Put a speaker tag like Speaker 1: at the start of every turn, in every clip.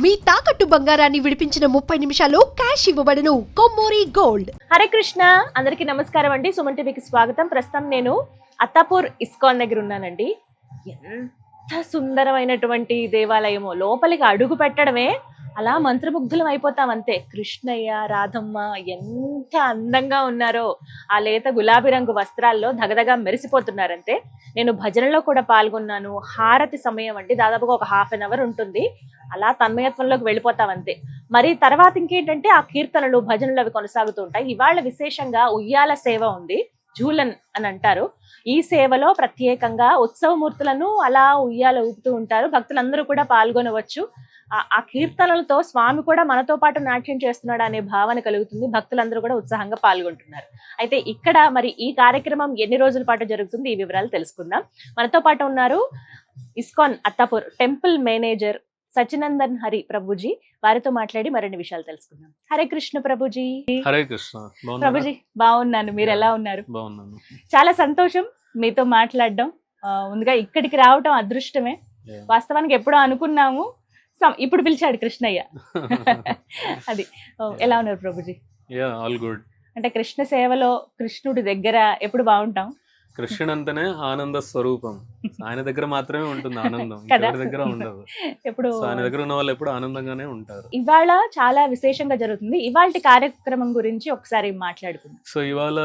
Speaker 1: మీ తాకట్టు బంగారాన్ని విడిపించిన 30 నిమిషాల్లో క్యాష్ ఇవ్వబడును. కొమ్మూరి గోల్డ్.
Speaker 2: హరే కృష్ణ, అందరికీ నమస్కారం అండి. సుమన్ టీవీకి స్వాగతం. ప్రస్తుతం నేను అత్తాపూర్ ఇస్కాన్ దగ్గర ఉన్నానండి. ఎంత సుందరమైనటువంటి దేవాలయమో, లోపలికి అడుగు పెట్టడమే అలా మంత్రముగ్ధులం అయిపోతాం అంతే. కృష్ణయ్య, రాధమ్మ ఎంత అందంగా ఉన్నారో, ఆ లేత గులాబీ రంగు వస్త్రాల్లో దగదగా మెరిసిపోతున్నారంతే. నేను భజనలో కూడా పాల్గొన్నాను. హారతి సమయం అండి, దాదాపుగా ఒక ½ గంట ఉంటుంది. అలా తన్మయత్వంలోకి వెళ్ళిపోతాం అంతే. మరి తర్వాత ఇంకేంటంటే ఆ కీర్తనలు, భజనలు అవి కొనసాగుతూ ఉంటాయి. ఇవాళ విశేషంగా ఉయ్యాల సేవ ఉంది, జూలన్ అని అంటారు. ఈ సేవలో ప్రత్యేకంగా ఉత్సవమూర్తులను అలా ఉయ్యాల ఊపుతూ ఉంటారు. భక్తులందరూ కూడా పాల్గొనవచ్చు. ఆ కీర్తనలతో స్వామి కూడా మనతో పాటు నాట్యం చేస్తున్నాడు అనే భావన కలుగుతుంది. భక్తులందరూ కూడా ఉత్సాహంగా పాల్గొంటున్నారు. అయితే ఇక్కడ మరి ఈ కార్యక్రమం ఎన్ని రోజుల పాటు జరుగుతుంది, ఈ వివరాలు తెలుసుకుందాం. మనతో పాటు ఉన్నారు ISKCON Attapur temple manager Sachinandan Hari Prabhuji. వారితో మాట్లాడి మరిన్ని విషయాలు తెలుసుకుందాం. హరే కృష్ణ ప్రభుజీ.
Speaker 3: హరే కృష్ణ
Speaker 2: ప్రభుజీ, బాగున్నాను. మీరు ఎలా ఉన్నారు?
Speaker 3: బాగున్నాను.
Speaker 2: చాలా సంతోషం మీతో మాట్లాడడం. ముందుగా ఇక్కడికి రావటం అదృష్టమే. వాస్తవానికి ఎప్పుడో అనుకున్నాము, ఇప్పుడు పిలిచాడు కృష్ణయ్య. అది ఎలా ఉన్నారు ప్రభుజీ?
Speaker 3: All good.
Speaker 2: అంటే కృష్ణ సేవలో కృష్ణుడి దగ్గర ఎప్పుడు బాగుంటాం.
Speaker 3: కృష్ణుడు అంటేనే ఆనంద స్వరూపం. ఆయన దగ్గర మాత్రమే ఉంటుంది ఆనందం, ఎవరి దగ్గర ఉండదు. ఎప్పుడు ఆయన దగ్గర ఉన్న వాళ్ళు ఎప్పుడు ఆనందంగానే ఉంటారు.
Speaker 2: ఇవాళ చాలా విశేషంగా జరుగుతుంది. ఇవాళ కార్యక్రమం గురించి ఒకసారి మాట్లాడుకుందాం.
Speaker 3: సో ఇవాళ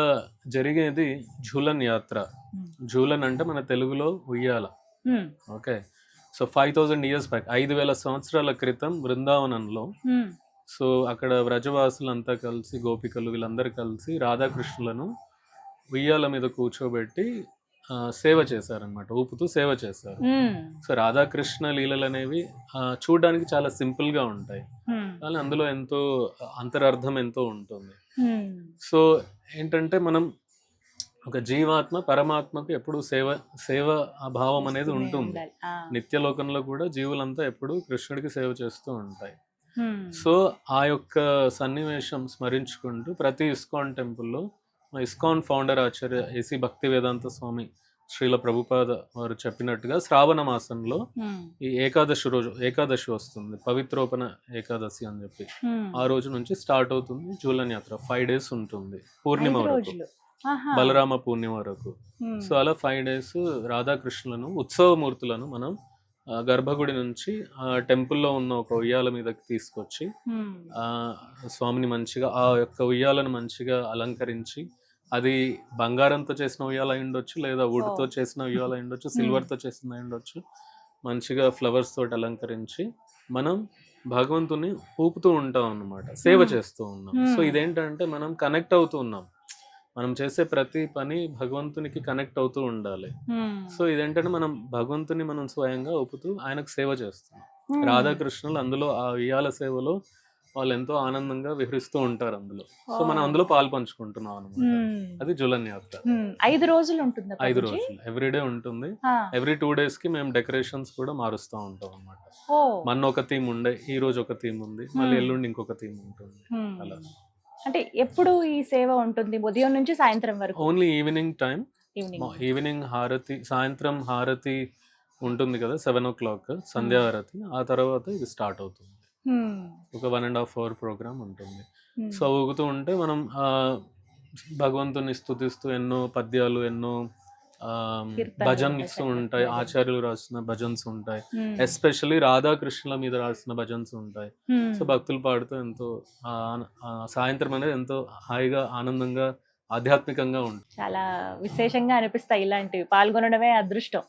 Speaker 3: జరిగేది జూలన్ యాత్ర. జూలన్ అంటే మన తెలుగులో ఉయ్యాల. ఓకే. సో 5000 years బ్యాక్, 5000 సంవత్సరాల క్రితం బృందావనంలో, సో అక్కడ వ్రజవాసులంతా కలిసి, గోపికలు వీళ్ళందరూ కలిసి రాధాకృష్ణులను ఉయ్యాల మీద కూర్చోబెట్టి సేవ చేశారనమాట, ఊపుతూ సేవ చేశారు. సో రాధాకృష్ణ లీలలు అనేవి చూడడానికి చాలా సింపుల్ గా ఉంటాయి, కానీ అందులో ఎంతో అంతరార్థం ఎంతో ఉంటుంది. సో ఏంటంటే మనం ఒక జీవాత్మ పరమాత్మకు ఎప్పుడు సేవ భావం అనేది ఉంటుంది. నిత్యలోకంలో కూడా జీవులంతా ఎప్పుడు కృష్ణుడికి సేవ చేస్తూ ఉంటాయి. సో ఆ యొక్క సన్నివేశం స్మరించుకుంటూ ప్రతి ఇస్కాన్ టెంపుల్లో ఇస్కాన్ ఫౌండర్ ఆచార్య ఏసీ భక్తి వేదాంత స్వామి శ్రీల ప్రభుపాద వారు చెప్పినట్టుగా శ్రావణ మాసంలో ఈ ఏకాదశి వస్తుంది, పవిత్రోపణ ఏకాదశి అని చెప్పి. ఆ రోజు నుంచి స్టార్ట్ అవుతుంది జూలన్ యాత్ర. 5 days ఉంటుంది, పూర్ణిమ వరకు, బలరామ పూర్ణిమ వరకు. సో అలా 5 days రాధాకృష్ణులను, ఉత్సవమూర్తులను మనం గర్భగుడి నుంచి టెంపుల్లో ఉన్న ఒక ఉయ్యాల మీదకి తీసుకొచ్చి స్వామిని మంచిగా ఆ యొక్క ఉయ్యాలను మంచిగా అలంకరించి, అది బంగారంతో చేసిన ఉయ్యాల అయి ఉండొచ్చు, లేదా వుడ్తో చేసిన ఉయ్యాల అయి ఉండొచ్చు, సిల్వర్తో చేసిన అయి ఉండొచ్చు, మంచిగా ఫ్లవర్స్ తోటి అలంకరించి మనం భగవంతుని ఊపుతూ ఉంటాం అన్నమాట, సేవ చేస్తూ ఉన్నాం. సో ఇదేంటంటే మనం కనెక్ట్ అవుతూ ఉన్నాం, మనం చేసే ప్రతి పని భగవంతునికి కనెక్ట్ అవుతూ ఉండాలి. సో ఇదేంటంటే మనం భగవంతుని మనం స్వయంగా ఒప్పుతూ ఆయనకు సేవ చేస్తున్నాం. రాధాకృష్ణులు అందులో ఆ ఉయ్యాల సేవలో వాళ్ళు ఎంతో ఆనందంగా విహరిస్తూ ఉంటారు అందులో. సో మనం అందులో పాలు పంచుకుంటున్నాం అనమాట. అది జూలన్ యాత్ర.
Speaker 2: 5 రోజులు ఉంటుంది.
Speaker 3: 5 రోజులు ఎవ్రీడే ఉంటుంది. ఎవ్రీ 2 days కి మేము డెకరేషన్స్ కూడా మారుస్తూ ఉంటాం అనమాట. మొన్న ఒక థీమ్ ఉండే, ఈ రోజు ఒక థీమ్ ఉంది, మళ్ళీ ఎల్లుండి ఇంకొక థీమ్ ఉంటుంది. అలా.
Speaker 2: అంటే ఎప్పుడు ఈ సేవ ఉంటుంది? ఉదయం నుంచి సాయంత్రం వరకు?
Speaker 3: Only evening time. ఈవినింగ్ హారతి, సాయంత్రం హారతి ఉంటుంది కదా 7 o'clock, సంధ్యా హారతి. ఆ తర్వాత ఇది స్టార్ట్ అవుతుంది. ఒక 1.5 hour ప్రోగ్రామ్ ఉంటుంది. సో ఊగుతూ ఉంటే మనం భగవంతుని స్తుతిస్తూ ఎన్నో పద్యాలు, ఎన్నో భజన్స్ ఉంటాయి, ఆచార్యులు రాసిన భజన్స్ ఉంటాయి, ఎస్పెషల్లీ రాధాకృష్ణుల మీద రాసిన భజన్స్ ఉంటాయి. సో భక్తులు పాడుతూ ఎంతో సాయంత్రం అనేది ఎంతో హాయిగా, ఆనందంగా, ఆధ్యాత్మికంగా ఉంటుంది.
Speaker 2: చాలా విశేషంగా అనిపిస్తాయి ఇలాంటివి. పాల్గొనడమే అదృష్టం.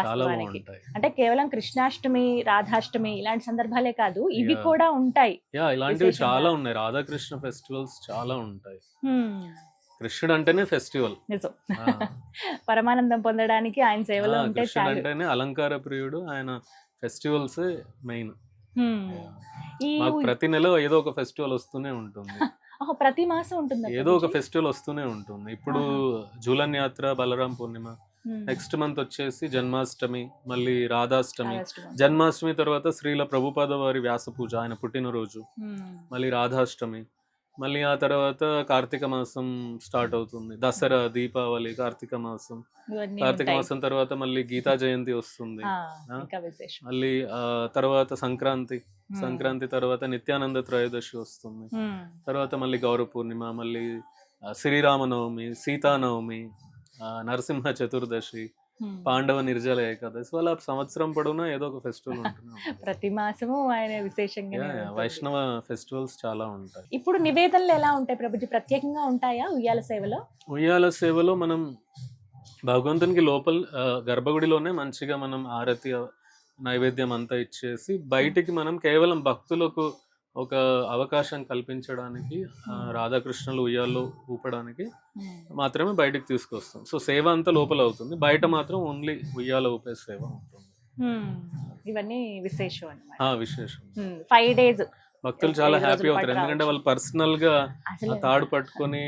Speaker 3: చాలా బాగుంటాయి.
Speaker 2: అంటే కేవలం కృష్ణాష్టమి, రాధాష్టమి ఇలాంటి సందర్భాలే కాదు, ఇవి కూడా ఉంటాయి.
Speaker 3: ఇలాంటివి చాలా ఉన్నాయి. రాధాకృష్ణ ఫెస్టివల్స్ చాలా ఉంటాయి. కృష్ణుడు అంటేనే ఫెస్టివల్.
Speaker 2: నిజం. పరమానందం పొందడానికి ఆయన సేవలో ఉంటే
Speaker 3: కృష్ణుడు అంటేనే అలంకార ప్రియుడు. ఆయన ఫెస్టివల్స్ మెయిన్. మాకు ప్రతి నెల ఏదో ఒక ఫెస్టివల్ వస్తూనే ఉంటుంది.
Speaker 2: ప్రతి మాసం ఉంటుంది,
Speaker 3: ఏదో ఒక ఫెస్టివల్ వస్తూనే ఉంటుంది. ఇప్పుడు జూలన్ యాత్ర, బలరాం పూర్ణిమ, నెక్స్ట్ మంత్ వచ్చేసి జన్మాష్టమి, మళ్ళీ రాధాష్టమి. జన్మాష్టమి తర్వాత శ్రీల ప్రభుపాద వారి వ్యాస పూజ, ఆయన పుట్టినరోజు, మళ్ళీ రాధాష్టమి. మళ్ళీ ఆ తర్వాత కార్తీక మాసం స్టార్ట్ అవుతుంది, దసరా, దీపావళి, కార్తీక మాసం.
Speaker 2: ఇవన్నీ
Speaker 3: కార్తీక
Speaker 2: ఉంటాయి.
Speaker 3: మాసం తర్వాత మళ్ళీ గీతా జయంతి వస్తుంది.
Speaker 2: ఆ, ఇంకా విశేషం.
Speaker 3: మళ్ళీ తర్వాత సంక్రాంతి,
Speaker 2: Hmm.
Speaker 3: సంక్రాంతి తర్వాత నిత్యానంద త్రయోదశి వస్తుంది.
Speaker 2: Hmm.
Speaker 3: తర్వాత మళ్ళీ గౌర పూర్ణిమ, మళ్ళీ శ్రీరామనవమి, సీతానవమి, నరసింహ చతుర్దశి,
Speaker 2: Hmm.
Speaker 3: పాండవ నిర్జల ఏకాదశి. వాళ్ళ సంవత్సరం పొడవునా ఏదో ఒక ఫెస్టివల్ ఉంటుంది.
Speaker 2: ప్రతి మాసము ఆయన విశేషంగా
Speaker 3: వైష్ణవ ఫెస్టివల్స్ చాలా ఉంటాయి.
Speaker 2: ఇప్పుడు నివేదనలు ఎలా ఉంటాయి ప్రభుజీ? ప్రత్యేకంగా ఉంటాయా ఉయ్యాల సేవలో?
Speaker 3: ఉయ్యాల సేవలో మనం భగవంతునికి లోపల గర్భగుడిలోనే మంచిగా మనం ఆరతి నైవేద్యం అంతా ఇచ్చేసి బయటికి మనం కేవలం భక్తులకు ఒక అవకాశం కల్పించడానికి రాధాకృష్ణులు ఉయ్యాల్లో ఊపడానికి మాత్రమే బయటికి తీసుకొస్తాం. సో సేవ అంతా లోపల అవుతుంది, బయట మాత్రం ఓన్లీ ఉయ్యాల ఊపే సేవ ఉంటుంది.
Speaker 2: ఇవన్నీ విశేషం అన్నమాట.
Speaker 3: విశేషం.
Speaker 2: 5 days
Speaker 3: భక్తులు చాలా
Speaker 2: 5
Speaker 3: హ్యాపీ
Speaker 2: రోజులు
Speaker 3: అవుతారు,
Speaker 2: పట్టు
Speaker 3: ఎందుకంటే
Speaker 2: రావచ్చు.
Speaker 3: వాళ్ళు పర్సనల్ గా
Speaker 2: అసలు
Speaker 3: తాడు పట్టుకొని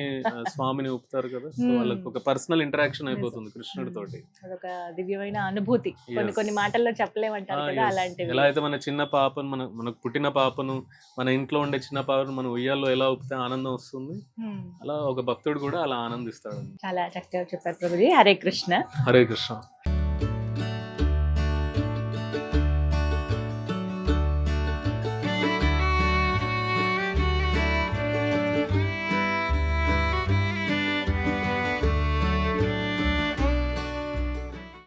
Speaker 3: స్వామిని ఊపుతారు కదా. సో వాళ్ళకి ఒక పర్సనల్ ఇంటరాక్షన్ అయిపోతుంది కృష్ణుడి తోటి.
Speaker 2: అదొక దివ్యమైన అనుభూతి. కొన్ని
Speaker 3: Yes.
Speaker 2: కొన్ని మాటల్లో చెప్పలేమంటారు కదా,
Speaker 3: Yes.
Speaker 2: అలాంటివి.
Speaker 3: ఎలా అయితే మన చిన్న పాపను మనకు పుట్టిన పాపను మన ఇంట్లో ఉండే చిన్న పాపను మన ఉయ్యాల్లో ఎలా ఊపితే ఆనందం వస్తుంది,
Speaker 2: Hmm.
Speaker 3: అలా ఒక భక్తుడు కూడా అలా ఆనందిస్తాడు.
Speaker 2: చాలా చక్కగా చెప్పారు ప్రభుజీ. హరే కృష్ణ.
Speaker 3: హరే కృష్ణ.